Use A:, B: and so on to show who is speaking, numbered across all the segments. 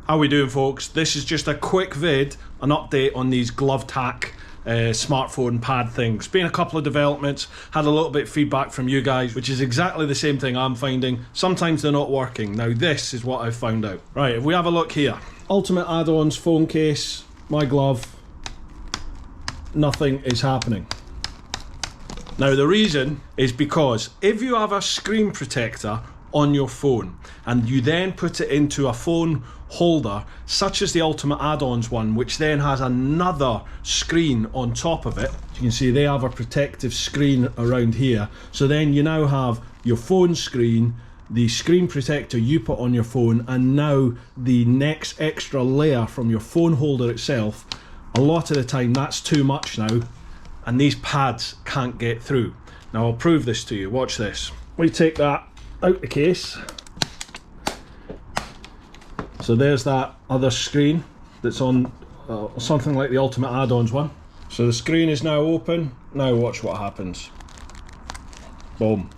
A: How we doing, folks? This is just a quick vid, an update on these Glovetacts smartphone pad things. Been a couple of developments, had a little bit of feedback from you guys, which is exactly the same thing I'm finding. Sometimes they're not working. Now this is what I've found out. Right, if we have a look here. Ultimate add-ons, phone case, my glove, nothing is happening. Now the reason is because if you have a screen protector on your phone and you then put it into a phone holder such as the Ultimate add-ons one, which then has another screen on top of it, you can see they have a protective screen around here, so then you now have your phone screen, the screen protector you put on your phone, and now the next extra layer from your phone holder itself. A lot of the time that's too much now, and these pads can't get through. Now I'll prove this to you, watch this. We take that out the case. So there's that other screen that's on something like the Ultimate add-ons one. So the screen is now open. Now watch what happens. Boom.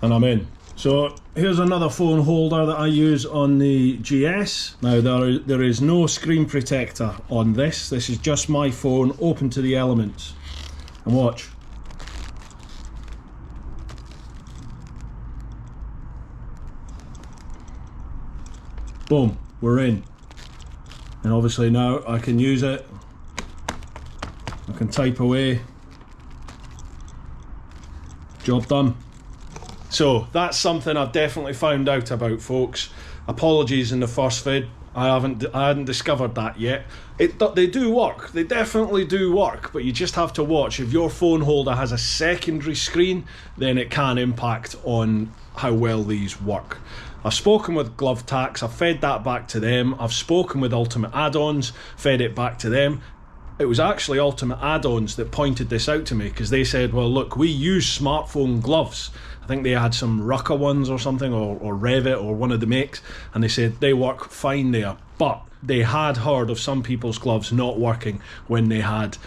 A: And I'm in. So here's another phone holder that I use on the GS. Now there is no screen protector on this. This is just my phone open to the elements. And watch. Boom, we're in. And obviously now I can use it. I can type away. Job done. So that's something I've definitely found out about, folks. Apologies in the first vid. I hadn't discovered that yet. They do work. They definitely do work, but you just have to watch. If your phone holder has a secondary screen, then it can impact on how well these work. I've spoken with Glovetacts, I've fed that back to them. I've spoken with Ultimate add-ons, fed it back to them. It was actually Ultimate add-ons that pointed this out to me, because they said, well look, we use smartphone gloves. I think they had some Rucker ones or something, or Revit or one of the makes, and they said they work fine there. But they had heard of some people's gloves not working when they had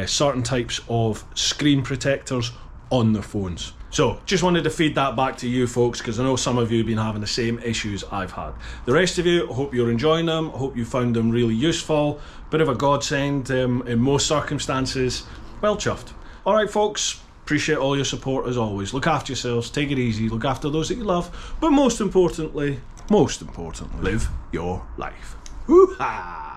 A: certain types of screen protectors on their phones. So just wanted to feed that back to you folks, because I know some of you have been having the same issues I've had. The rest of you, I hope you're enjoying them. I hope you found them really useful. Bit of a godsend in most circumstances. Well chuffed. All right folks, appreciate all your support as always. Look after yourselves, take it easy, look after those that you love, but most importantly, live your life. Woo-ha!